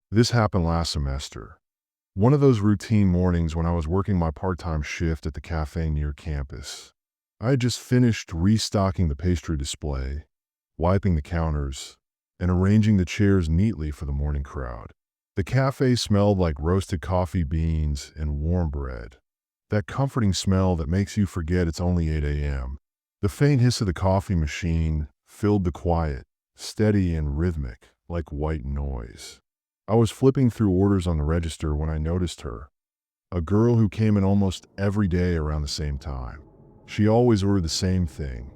This happened last semester. One of those routine mornings when I was working my part-time shift at the cafe near campus. I had just finished restocking the pastry display, wiping the counters, and arranging the chairs neatly for the morning crowd. The cafe smelled like roasted coffee beans and warm bread. That comforting smell that makes you forget it's only 8 a.m. The faint hiss of the coffee machine filled the quiet, steady and rhythmic, like white noise. I was flipping through orders on the register when I noticed her, a girl who came in almost every day around the same time. She always ordered the same thing,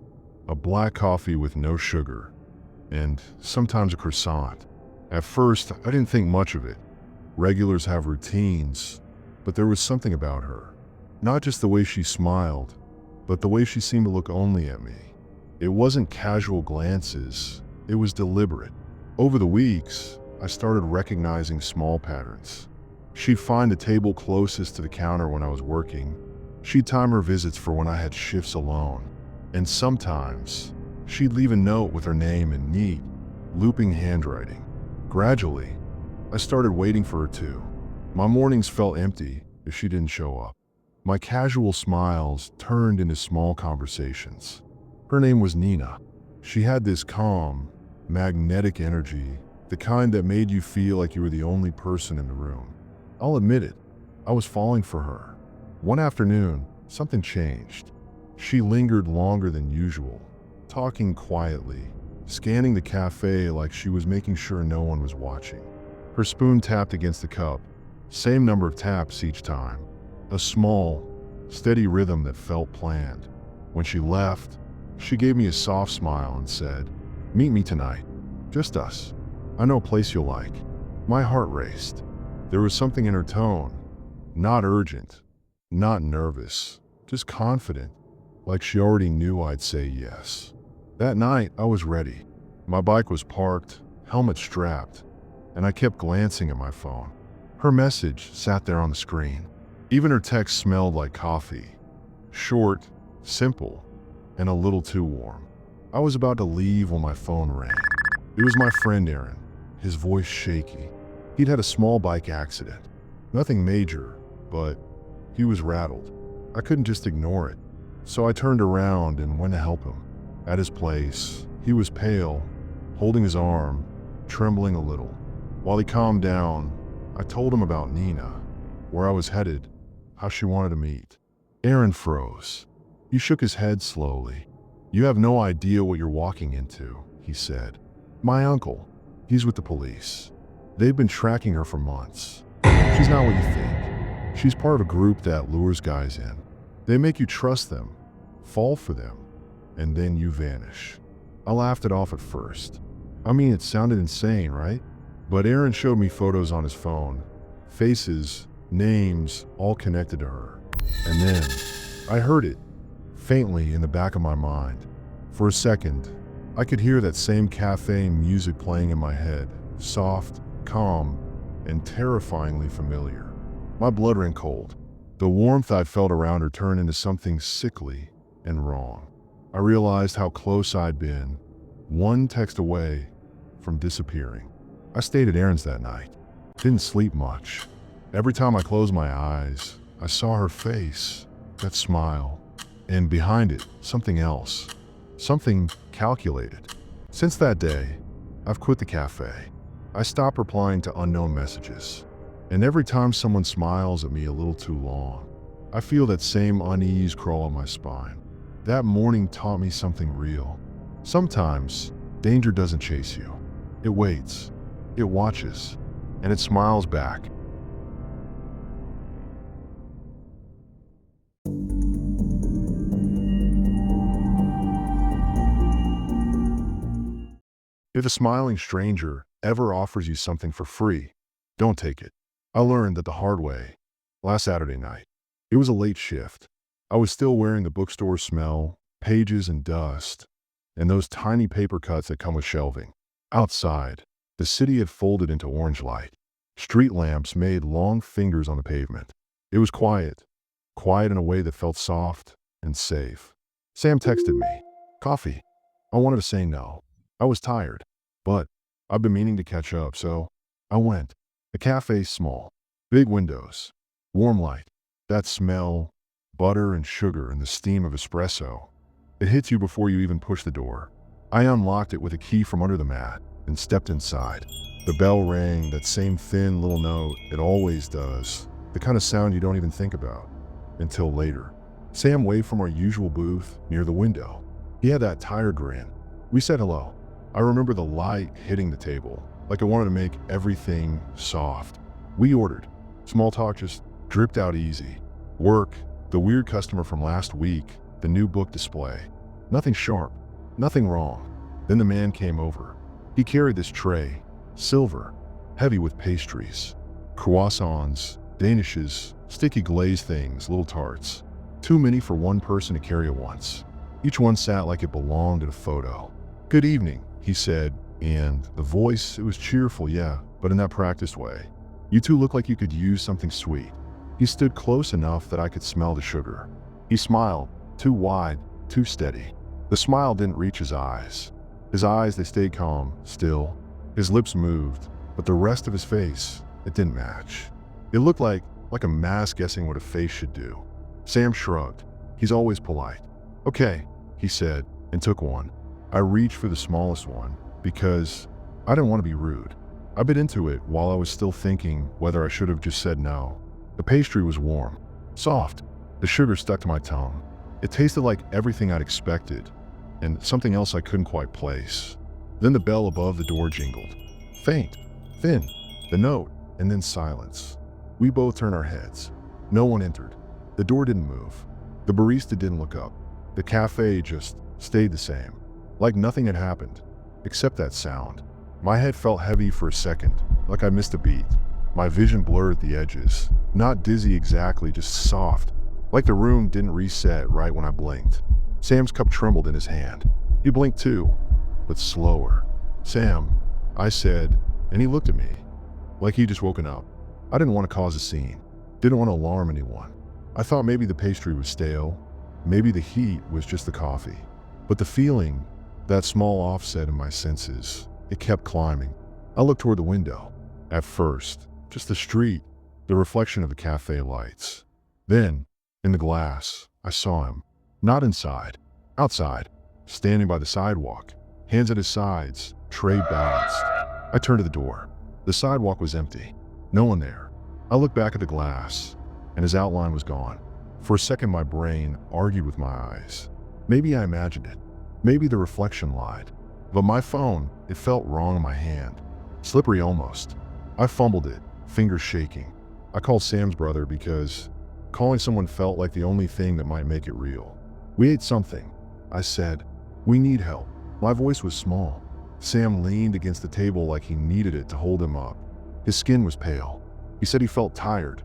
a black coffee with no sugar, and sometimes a croissant. At first, I didn't think much of it. Regulars have routines, but there was something about her. Not just the way she smiled, but the way she seemed to look only at me. It wasn't casual glances, it was deliberate. Over the weeks, I started recognizing small patterns. She'd find the table closest to the counter when I was working. She'd time her visits for when I had shifts alone. And sometimes, she'd leave a note with her name in neat, looping handwriting. Gradually, I started waiting for her too. My mornings felt empty if she didn't show up. My casual smiles turned into small conversations. Her name was Nina. She had this calm, magnetic energy, the kind that made you feel like you were the only person in the room. I'll admit it, I was falling for her. One afternoon, something changed. She lingered longer than usual, talking quietly, scanning the cafe like she was making sure no one was watching. Her spoon tapped against the cup, same number of taps each time. A small, steady rhythm that felt planned. When she left, she gave me a soft smile and said, "Meet me tonight. Just us. I know a place you'll like." My heart raced. There was something in her tone, not urgent, not nervous, just confident, like she already knew I'd say yes. That night, I was ready. My bike was parked, helmet strapped, and I kept glancing at my phone. Her message sat there on the screen. Even her text smelled like coffee. Short, simple, and a little too warm. I was about to leave when my phone rang. It was my friend Aaron, his voice shaky. He'd had a small bike accident. Nothing major, but he was rattled. I couldn't just ignore it, so I turned around and went to help him. At his place, he was pale, holding his arm, trembling a little. While he calmed down, I told him about Nina, where I was headed, how she wanted to meet. Aaron froze. He shook his head slowly. "You have no idea what you're walking into," he said. "My uncle, he's with the police. They've been tracking her for months. She's not what you think. She's part of a group that lures guys in. They make you trust them, fall for them, and then you vanish." I laughed it off at first. I mean, it sounded insane, right? But Aaron showed me photos on his phone, faces, names, all connected to her. And then, I heard it, faintly in the back of my mind. For a second, I could hear that same cafe music playing in my head, soft, calm, and terrifyingly familiar. My blood ran cold. The warmth I'd felt around her turned into something sickly and wrong. I realized how close I'd been, one text away from disappearing. I stayed at Aaron's that night. Didn't sleep much. Every time I closed my eyes, I saw her face, that smile, and behind it, something else. Something calculated. Since that day, I've quit the cafe. I stopped replying to unknown messages. And every time someone smiles at me a little too long, I feel that same unease crawl up my spine. That morning taught me something real. Sometimes, danger doesn't chase you. It waits, it watches, and it smiles back. If a smiling stranger ever offers you something for free, don't take it. I learned that the hard way last Saturday night. It was a late shift. I was still wearing the bookstore smell, pages and dust, and those tiny paper cuts that come with shelving. Outside, the city had folded into orange light. Street lamps made long fingers on the pavement. It was quiet in a way that felt soft and safe. Sam texted me. Coffee. I wanted to say no. I was tired, but I've been meaning to catch up, so I went. The cafe's small, big windows, warm light, that smell, butter and sugar and the steam of espresso. It hits you before you even push the door. I unlocked it with a key from under the mat and stepped inside. The bell rang, that same thin little note it always does, the kind of sound you don't even think about until later. Sam waved from our usual booth near the window. He had that tired grin. We said hello. I remember the light hitting the table, like it wanted to make everything soft. We ordered. Small talk just dripped out easy. Work, the weird customer from last week, the new book display. Nothing sharp, nothing wrong. Then the man came over. He carried this tray, silver, heavy with pastries, croissants, danishes, sticky glazed things, little tarts. Too many for one person to carry at once. Each one sat like it belonged in a photo. "Good evening," he said, and the voice, it was cheerful, yeah, but in that practiced way. "You two look like you could use something sweet." He stood close enough that I could smell the sugar. He smiled, too wide, too steady. The smile didn't reach his eyes. His eyes, they stayed calm, still. His lips moved, but the rest of his face, it didn't match. It looked like a mask guessing what a face should do. Sam shrugged. He's always polite. "Okay," he said, and took one. I reached for the smallest one because I didn't want to be rude. I bit into it while I was still thinking whether I should have just said no. The pastry was warm, soft. The sugar stuck to my tongue. It tasted like everything I'd expected, and something else I couldn't quite place. Then the bell above the door jingled. Faint, thin, the note, and then silence. We both turned our heads. No one entered. The door didn't move. The barista didn't look up. The cafe just stayed the same, like nothing had happened, except that sound. My head felt heavy for a second, like I missed a beat. My vision blurred at the edges, not dizzy exactly, just soft, like the room didn't reset right when I blinked. Sam's cup trembled in his hand. He blinked too, but slower. "Sam," I said, and he looked at me, like he'd just woken up. I didn't want to cause a scene, didn't want to alarm anyone. I thought maybe the pastry was stale, maybe the heat was just the coffee. But the feeling, that small offset in my senses, it kept climbing. I looked toward the window. At first, just the street, the reflection of the cafe lights. Then, in the glass, I saw him. Not inside, outside, standing by the sidewalk, hands at his sides, tray balanced. I turned to the door. The sidewalk was empty. No one there. I looked back at the glass, and his outline was gone. For a second, my brain argued with my eyes. Maybe I imagined it. Maybe the reflection lied. But my phone, it felt wrong in my hand. Slippery almost. I fumbled it, fingers shaking. I called Sam's brother because calling someone felt like the only thing that might make it real. "We ate something," I said. "We need help." My voice was small. Sam leaned against the table like he needed it to hold him up. His skin was pale. He said he felt tired,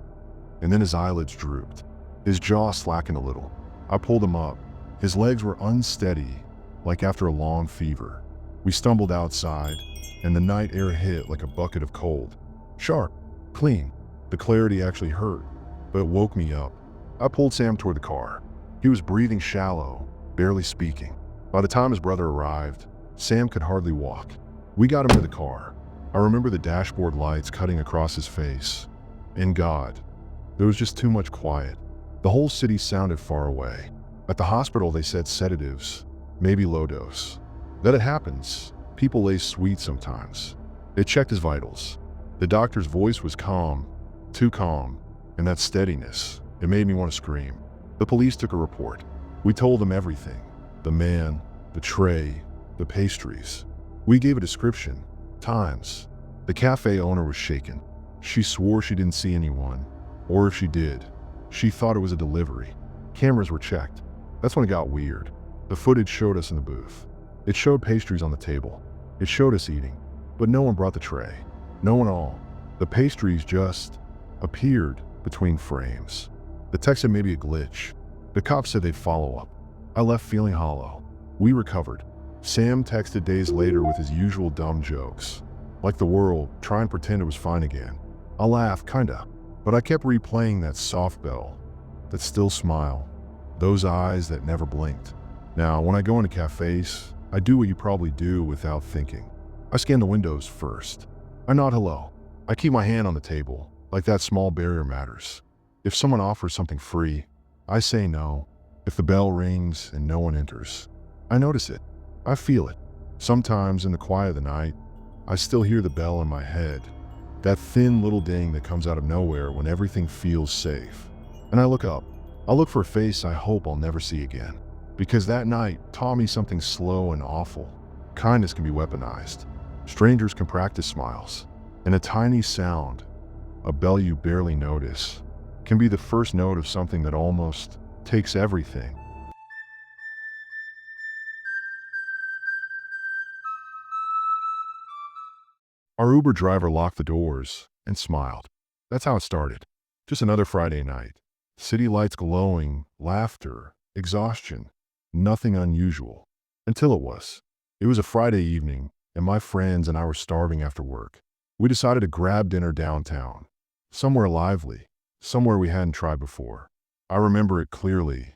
and then his eyelids drooped. His jaw slackened a little. I pulled him up. His legs were unsteady, like after a long fever. We stumbled outside, and the night air hit like a bucket of cold. Sharp, clean. The clarity actually hurt, but it woke me up. I pulled Sam toward the car. He was breathing shallow, barely speaking. By the time his brother arrived, Sam could hardly walk. We got him to the car. I remember the dashboard lights cutting across his face. And God, there was just too much quiet. The whole city sounded far away. At the hospital, they said sedatives, maybe low dose. That it happens. People lay sweet sometimes. They checked his vitals. The doctor's voice was calm, too calm, and that steadiness, it made me want to scream. The police took a report. We told them everything. The man, the tray, the pastries. We gave a description, times. The cafe owner was shaken. She swore she didn't see anyone, or if she did, she thought it was a delivery. Cameras were checked. That's when it got weird. The footage showed us in the booth. It showed pastries on the table. It showed us eating, but no one brought the tray. No one at all. The pastries just appeared between frames. The tech said maybe a glitch. The cops said they'd follow up. I left feeling hollow. We recovered. Sam texted days later with his usual dumb jokes. Like the world, try and pretend it was fine again. I laughed, kinda, but I kept replaying that soft bell, that still smile, those eyes that never blinked. Now, when I go into cafes, I do what you probably do without thinking. I scan the windows first. I nod hello. I keep my hand on the table, like that small barrier matters. If someone offers something free, I say no. If the bell rings and no one enters, I notice it. I feel it. Sometimes in the quiet of the night, I still hear the bell in my head. That thin little ding that comes out of nowhere when everything feels safe. And I look up. I look for a face I hope I'll never see again. Because that night taught me something slow and awful. Kindness can be weaponized. Strangers can practice smiles. And a tiny sound, a bell you barely notice, can be the first note of something that almost takes everything. Our Uber driver locked the doors and smiled. That's how it started. Just another Friday night. City lights glowing, laughter, exhaustion. Nothing unusual. Until it was. It was a Friday evening, and my friends and I were starving after work. We decided to grab dinner downtown. Somewhere lively. Somewhere we hadn't tried before. I remember it clearly.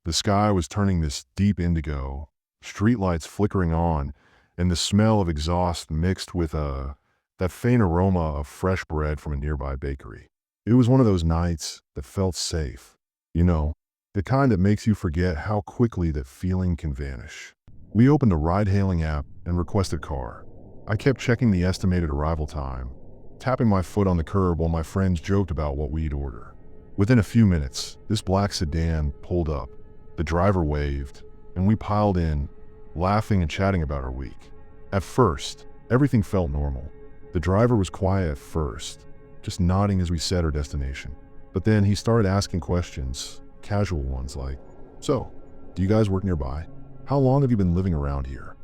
The sky was turning this deep indigo, streetlights flickering on, and the smell of exhaust mixed with that faint aroma of fresh bread from a nearby bakery. It was one of those nights that felt safe. You know, the kind that makes you forget how quickly that feeling can vanish. We opened the ride-hailing app and requested a car. I kept checking the estimated arrival time, tapping my foot on the curb while my friends joked about what we'd order. Within a few minutes, this black sedan pulled up. The driver waved, and we piled in, laughing and chatting about our week. At first, everything felt normal. The driver was quiet at first, just nodding as we said our destination. But then he started asking questions, casual ones like, "So, do you guys work nearby? How long have you been living around here?"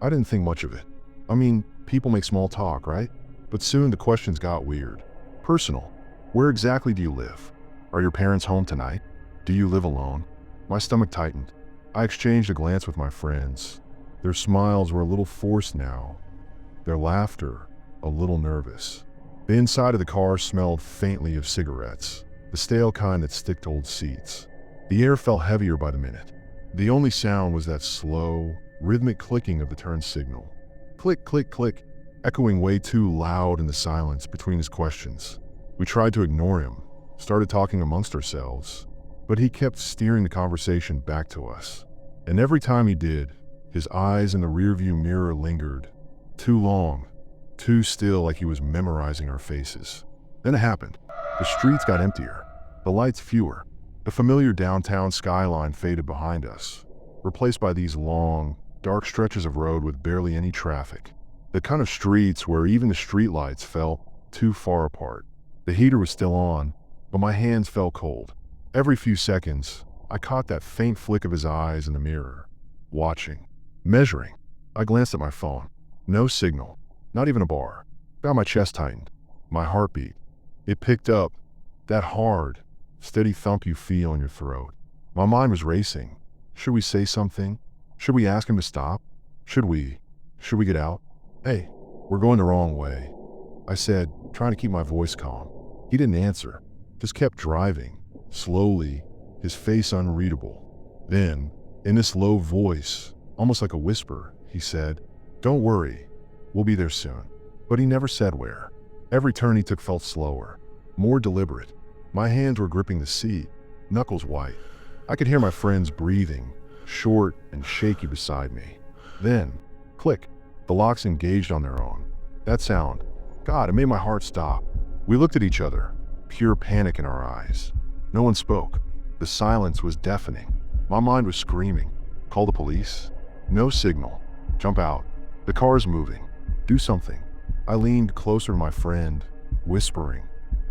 I didn't think much of it. I mean, people make small talk, right? But soon the questions got weird. Personal. Where exactly do you live? Are your parents home tonight? Do you live alone? My stomach tightened. I exchanged a glance with my friends. Their smiles were a little forced now. Their laughter, a little nervous. The inside of the car smelled faintly of cigarettes, the stale kind that stick to old seats. The air felt heavier by the minute. The only sound was that slow, rhythmic clicking of the turn signal. Click, click, click, echoing way too loud in the silence between his questions. We tried to ignore him, started talking amongst ourselves, but he kept steering the conversation back to us. And every time he did, his eyes in the rearview mirror lingered. Too long, too still, like he was memorizing our faces. Then it happened. The streets got emptier, the lights fewer. The familiar downtown skyline faded behind us, replaced by these long, dark stretches of road with barely any traffic. The kind of streets where even the streetlights felt too far apart. The heater was still on, but my hands felt cold. Every few seconds, I caught that faint flick of his eyes in the mirror, watching, measuring. I glanced at my phone. No signal, not even a bar. Felt my chest tightened, my heartbeat. It picked up, that hard, steady thump you feel in your throat. My mind was racing. Should we say something? Should we ask him to stop? Should we get out? "Hey, we're going the wrong way," I said, trying to keep my voice calm. He didn't answer, just kept driving, slowly, his face unreadable. Then, in this low voice, almost like a whisper, he said, "Don't worry, we'll be there soon." But he never said where. Every turn he took felt slower, more deliberate. My hands were gripping the seat, knuckles white. I could hear my friends breathing, short and shaky beside me. Then, click, the locks engaged on their own. That sound, God, it made my heart stop. We looked at each other, pure panic in our eyes. No one spoke. The silence was deafening. My mind was screaming. Call the police? No signal. Jump out. The car's moving. Do something. I leaned closer to my friend, whispering,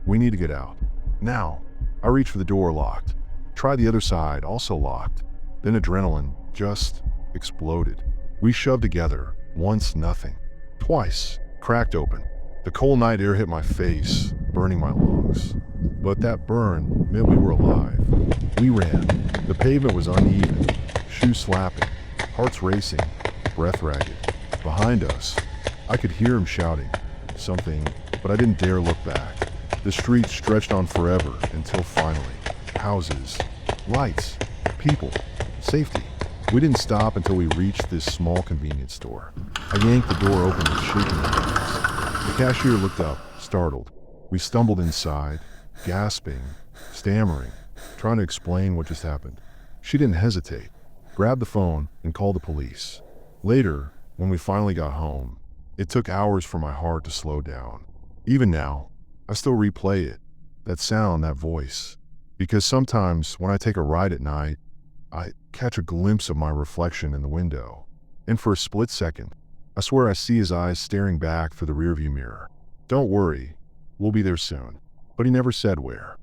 "We need to get out. Now." I reached for the door, locked. Tried the other side, also locked. Then adrenaline just exploded. We shoved together, once nothing. Twice, cracked open. The cold night air hit my face, burning my lungs. But that burn meant we were alive. We ran. The pavement was uneven, shoes slapping, hearts racing, breath ragged. Behind us, I could hear him shouting something, but I didn't dare look back. The street stretched on forever until finally, houses, lights, people, safety. We didn't stop until we reached this small convenience store. I yanked the door open with shaking hands. The cashier looked up, startled. We stumbled inside, gasping, stammering, trying to explain what just happened. She didn't hesitate, grabbed the phone, and called the police. Later, when we finally got home, it took hours for my heart to slow down. Even now, I still replay it, that sound, that voice. Because sometimes when I take a ride at night, I catch a glimpse of my reflection in the window. And for a split second, I swear I see his eyes staring back through the rearview mirror. Don't worry, we'll be there soon. But he never said where.